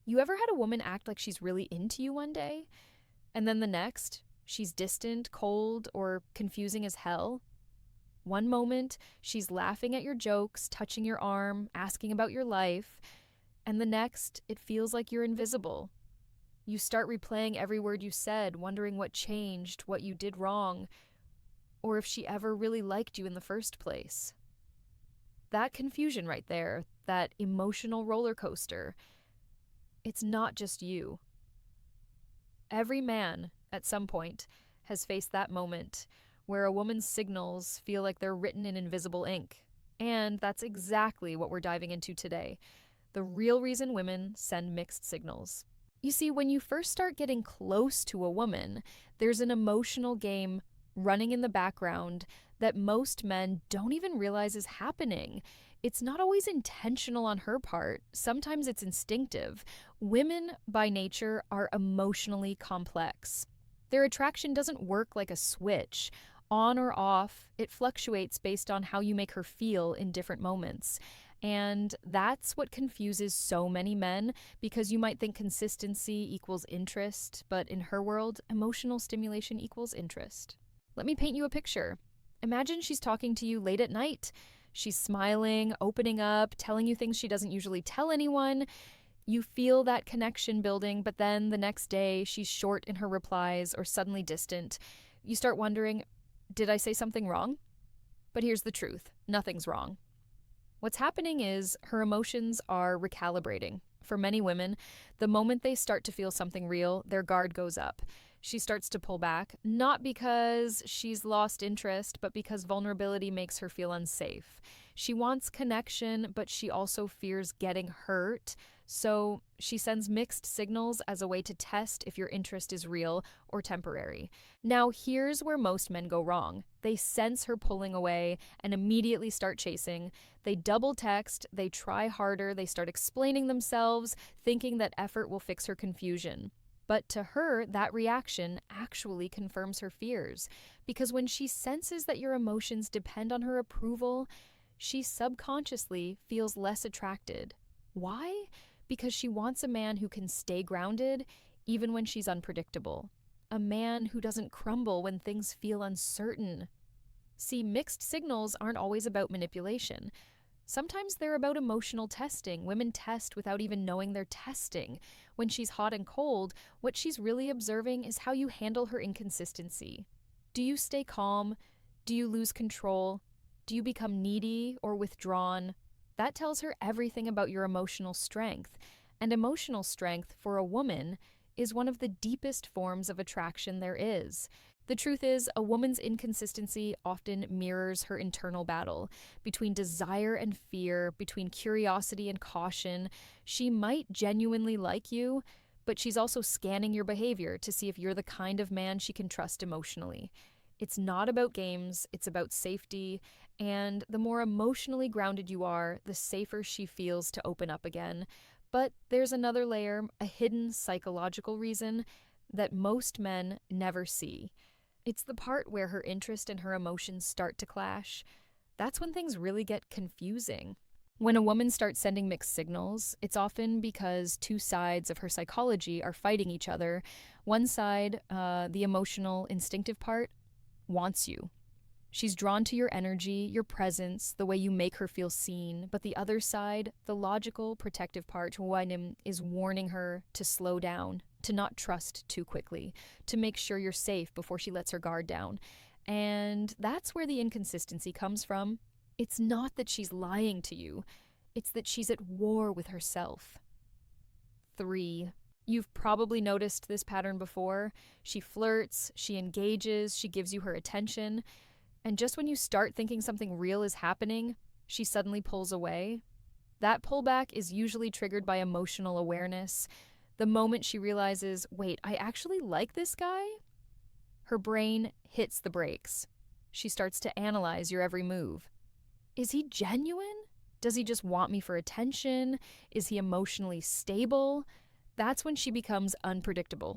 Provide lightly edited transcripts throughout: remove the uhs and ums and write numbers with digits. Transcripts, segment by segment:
You ever had a woman act like she's really into you one day, and then the next, she's distant, cold, or confusing as hell? One moment, she's laughing at your jokes, touching your arm, asking about your life, and the next, it feels like you're invisible. You start replaying every word you said, wondering what changed, what you did wrong, or if she ever really liked you in the first place. That confusion right there, that emotional roller coaster, it's not just you. Every man, at some point, has faced that moment where a woman's signals feel like they're written in invisible ink. And that's exactly what we're diving into today, the real reason women send mixed signals. You see, when you first start getting close to a woman, there's an emotional game running in the background that most men don't even realize is happening. It's not always intentional on her part, sometimes it's instinctive. Women, by nature, are emotionally complex. Their attraction doesn't work like a switch. On or off, it fluctuates based on how you make her feel in different moments. And that's what confuses so many men, because you might think consistency equals interest, but in her world, emotional stimulation equals interest. Let me paint you a picture. Imagine she's talking to you late at night. She's smiling, opening up, telling you things she doesn't usually tell anyone. You feel that connection building, but then the next day she's short in her replies or suddenly distant. You start wondering, did I say something wrong? But here's the truth, nothing's wrong. What's happening is her emotions are recalibrating. For many women, the moment they start to feel something real, their guard goes up. She starts to pull back, not because she's lost interest, but because vulnerability makes her feel unsafe. She wants connection, but she also fears getting hurt. So she sends mixed signals as a way to test if your interest is real or temporary. Now, here's where most men go wrong. They sense her pulling away and immediately start chasing. They double text, they try harder, they start explaining themselves, thinking that effort will fix her confusion. But to her, that reaction actually confirms her fears. Because when she senses that your emotions depend on her approval, she subconsciously feels less attracted. Why? Because she wants a man who can stay grounded even when she's unpredictable. A man who doesn't crumble when things feel uncertain. See, mixed signals aren't always about manipulation. Sometimes they're about emotional testing. Women test without even knowing they're testing. When she's hot and cold, what she's really observing is how you handle her inconsistency. Do you stay calm? Do you lose control? Do you become needy or withdrawn? That tells her everything about your emotional strength. And emotional strength for a woman is one of the deepest forms of attraction there is. The truth is, a woman's inconsistency often mirrors her internal battle. Between desire and fear, between curiosity and caution, she might genuinely like you, but she's also scanning your behavior to see if you're the kind of man she can trust emotionally. It's not about games, it's about safety, and the more emotionally grounded you are, the safer she feels to open up again. But there's another layer, a hidden psychological reason that most men never see. It's the part where her interest and her emotions start to clash. That's when things really get confusing. When a woman starts sending mixed signals, it's often because two sides of her psychology are fighting each other. One side, the emotional, instinctive part, wants you. She's drawn to your energy, your presence, the way you make her feel seen. But the other side, the logical, protective part, is warning her to slow down, to not trust too quickly, to make sure you're safe before she lets her guard down. And that's where the inconsistency comes from. It's not that she's lying to you, it's that she's at war with herself. 3. You've probably noticed this pattern before. She flirts, she engages, she gives you her attention. And just when you start thinking something real is happening, she suddenly pulls away. That pullback is usually triggered by emotional awareness. The moment she realizes, wait, I actually like this guy? Her brain hits the brakes. She starts to analyze your every move. Is he genuine? Does he just want me for attention? Is he emotionally stable? That's when she becomes unpredictable.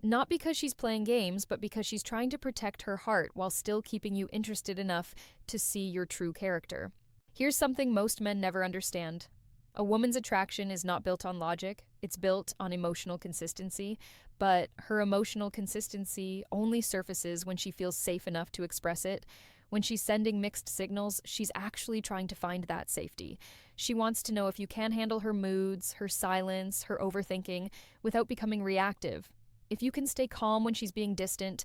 Not because she's playing games, but because she's trying to protect her heart while still keeping you interested enough to see your true character. Here's something most men never understand. A woman's attraction is not built on logic, It's built on emotional consistency, but her emotional consistency only surfaces when she feels safe enough to express it. When she's sending mixed signals, she's actually trying to find that safety. She wants to know if you can handle her moods, her silence, her overthinking without becoming reactive. If you can stay calm when she's being distant,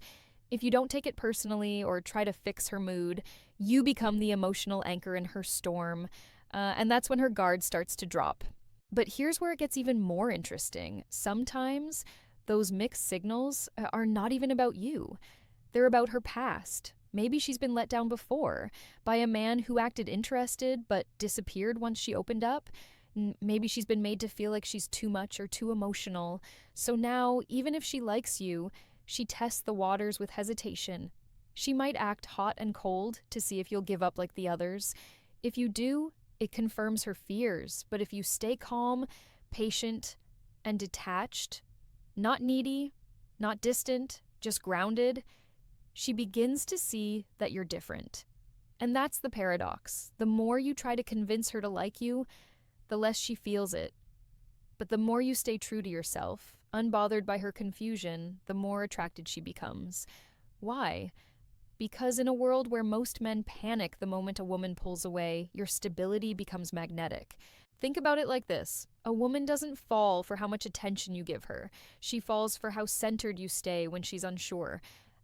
if you don't take it personally or try to fix her mood, you become the emotional anchor in her storm. And that's when her guard starts to drop. But here's where it gets even more interesting. Sometimes those mixed signals are not even about you, they're about her past. Maybe she's been let down before by a man who acted interested but disappeared once she opened up. Maybe she's been made to feel like she's too much or too emotional. So now, even if she likes you, she tests the waters with hesitation. She might act hot and cold to see if you'll give up like the others. If you do, it confirms her fears. But if you stay calm, patient, and detached, not needy, not distant, just grounded, she begins to see that you're different. And that's the paradox. The more you try to convince her to like you, the less she feels it. But the more you stay true to yourself, unbothered by her confusion, the more attracted she becomes. Why? Because in a world where most men panic the moment a woman pulls away, your stability becomes magnetic. Think about it like this. A woman doesn't fall for how much attention you give her. She falls for how centered you stay when she's unsure.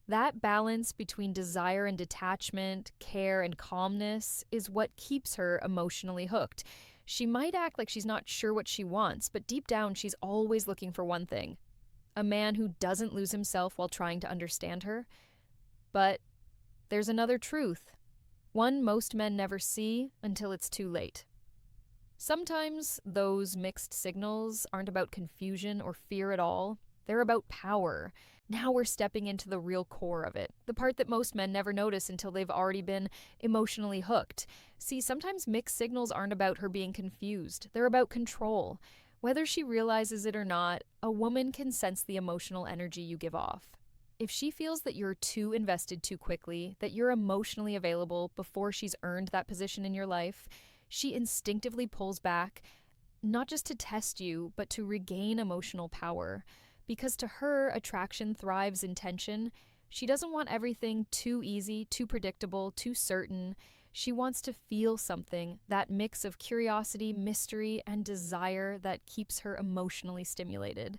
That balance between desire and detachment, care and calmness, is what keeps her emotionally hooked. She might act like she's not sure what she wants, but deep down she's always looking for one thing: a man who doesn't lose himself while trying to understand her. But there's another truth, one most men never see until it's too late. Sometimes those mixed signals aren't about confusion or fear at all. They're about power. Now we're stepping into the real core of it, the part that most men never notice until they've already been emotionally hooked. See, sometimes mixed signals aren't about her being confused. They're about control. Whether she realizes it or not, a woman can sense the emotional energy you give off. If she feels that you're too invested too quickly, that you're emotionally available before she's earned that position in your life, she instinctively pulls back, not just to test you, but to regain emotional power. Because to her, attraction thrives in tension. She doesn't want everything too easy, too predictable, too certain. She wants to feel something, that mix of curiosity, mystery, and desire that keeps her emotionally stimulated.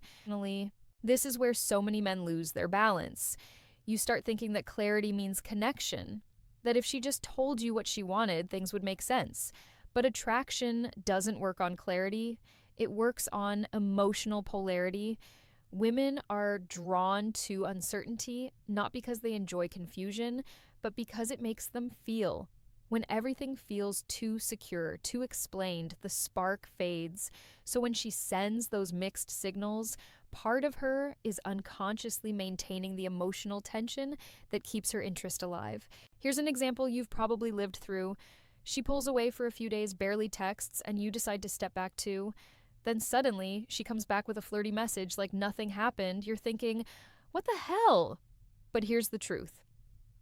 This is where so many men lose their balance. You start thinking that clarity means connection, that if she just told you what she wanted, things would make sense. But attraction doesn't work on clarity, it works on emotional polarity. Women are drawn to uncertainty, not because they enjoy confusion, but because it makes them feel. When everything feels too secure, too explained, the spark fades. So when she sends those mixed signals, part of her is unconsciously maintaining the emotional tension that keeps her interest alive. Here's an example you've probably lived through. She pulls away for a few days, barely texts, and you decide to step back too. Then suddenly, she comes back with a flirty message like nothing happened. You're thinking, what the hell? But here's the truth.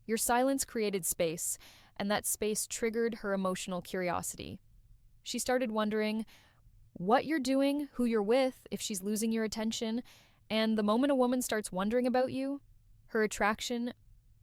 Your silence created space, and that space triggered her emotional curiosity. She started wondering what you're doing, who you're with, if she's losing your attention, and the moment a woman starts wondering about you, her attraction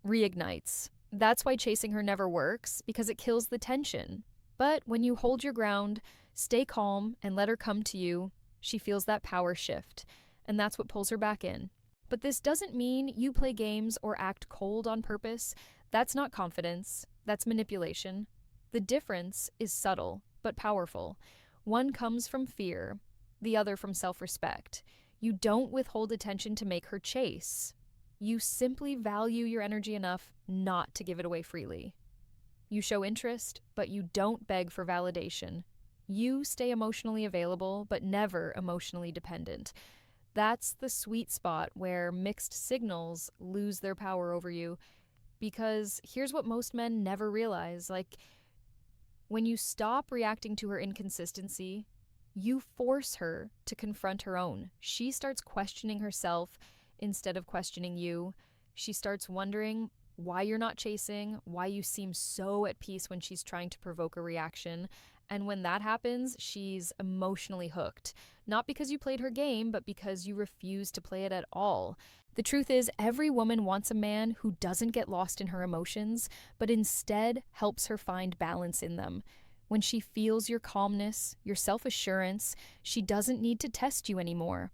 reignites. That's why chasing her never works, because it kills the tension. But when you hold your ground, stay calm, and let her come to you, she feels that power shift, and that's what pulls her back in. But this doesn't mean you play games or act cold on purpose. That's not confidence, that's manipulation. The difference is subtle, but powerful. One comes from fear, the other from self-respect. You don't withhold attention to make her chase. You simply value your energy enough not to give it away freely. You show interest, but you don't beg for validation. You stay emotionally available, but never emotionally dependent. That's the sweet spot where mixed signals lose their power over you. Because here's what most men never realize, when you stop reacting to her inconsistency, you force her to confront her own. She starts questioning herself instead of questioning you. She starts wondering why you're not chasing, why you seem so at peace when she's trying to provoke a reaction. And when that happens, she's emotionally hooked. Not because you played her game, but because you refuse to play it at all. The truth is, every woman wants a man who doesn't get lost in her emotions, but instead helps her find balance in them. When she feels your calmness, your self assurance, she doesn't need to test you anymore.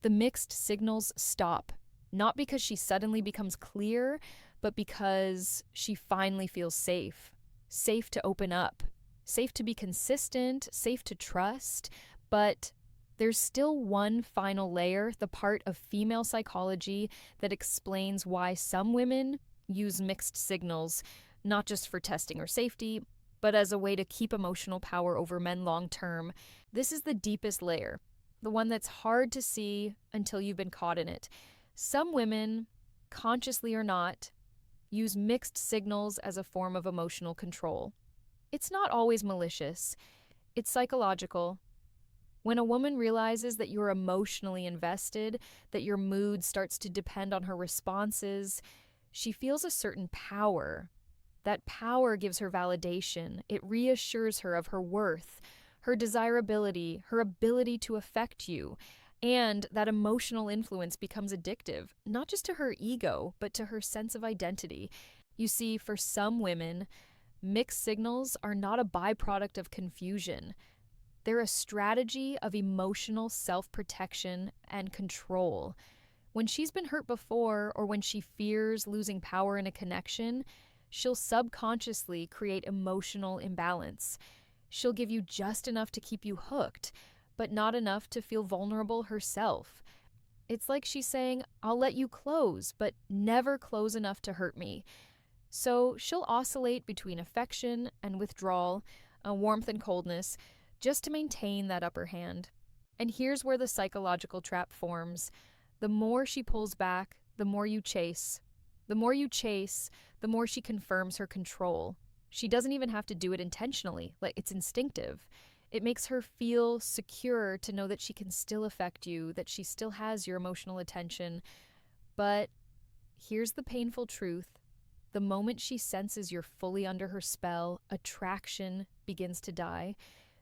The mixed signals stop, not because she suddenly becomes clear, but because she finally feels safe. Safe to open up, safe to be consistent, safe to trust, but there's still one final layer, the part of female psychology that explains why some women use mixed signals, not just for testing or safety, but as a way to keep emotional power over men long term. This is the deepest layer, the one that's hard to see until you've been caught in it. Some women, consciously or not, use mixed signals as a form of emotional control. It's not always malicious, it's psychological. When a woman realizes that you're emotionally invested, that your mood starts to depend on her responses, she feels a certain power. That power gives her validation. It reassures her of her worth, her desirability, her ability to affect you. And that emotional influence becomes addictive, not just to her ego, but to her sense of identity. You see, for some women, mixed signals are not a byproduct of confusion. They're a strategy of emotional self-protection and control. When she's been hurt before, or when she fears losing power in a connection, she'll subconsciously create emotional imbalance. She'll give you just enough to keep you hooked, but not enough to feel vulnerable herself. It's like she's saying, I'll let you close, but never close enough to hurt me. So she'll oscillate between affection and withdrawal, warmth and coldness, just to maintain that upper hand. And here's where the psychological trap forms. The more she pulls back, the more you chase. The more you chase, the more she confirms her control. She doesn't even have to do it intentionally, like it's instinctive. It makes her feel secure to know that she can still affect you, that she still has your emotional attention. But here's the painful truth. The moment she senses you're fully under her spell, attraction begins to die.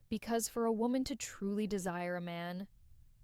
Because for a woman to truly desire a man,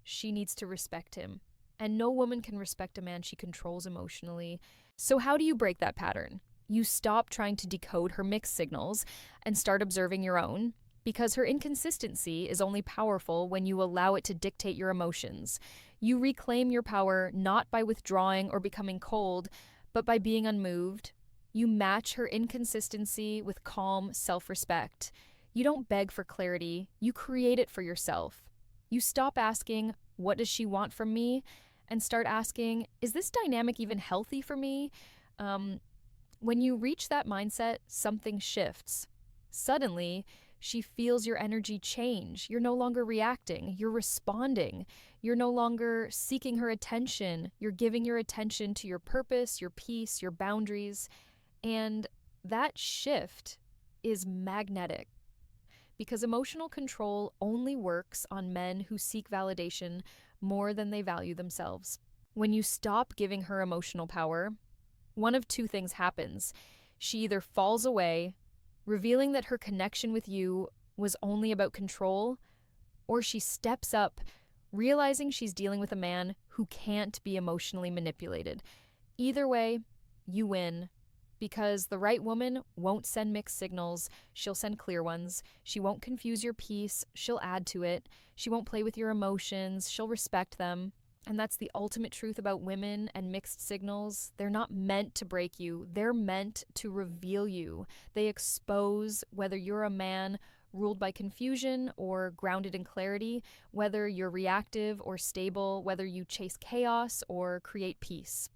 she needs to respect him. And no woman can respect a man she controls emotionally. So how do you break that pattern? You stop trying to decode her mixed signals and start observing your own, because her inconsistency is only powerful when you allow it to dictate your emotions. You reclaim your power not by withdrawing or becoming cold, but by being unmoved. You match her inconsistency with calm self-respect. You don't beg for clarity, you create it for yourself. You stop asking, what does she want from me? And start asking, is this dynamic even healthy for me? When you reach that mindset, something shifts. Suddenly, she feels your energy change. You're no longer reacting, you're responding. You're no longer seeking her attention. You're giving your attention to your purpose, your peace, your boundaries. And that shift is magnetic. Because emotional control only works on men who seek validation more than they value themselves. When you stop giving her emotional power, one of two things happens. She either falls away, revealing that her connection with you was only about control, or she steps up, realizing she's dealing with a man who can't be emotionally manipulated. Either way, you win. Because the right woman won't send mixed signals, she'll send clear ones. She won't confuse your peace, she'll add to it. She won't play with your emotions, she'll respect them. And that's the ultimate truth about women and mixed signals. They're not meant to break you, they're meant to reveal you. They expose whether you're a man ruled by confusion or grounded in clarity, whether you're reactive or stable, whether you chase chaos or create peace.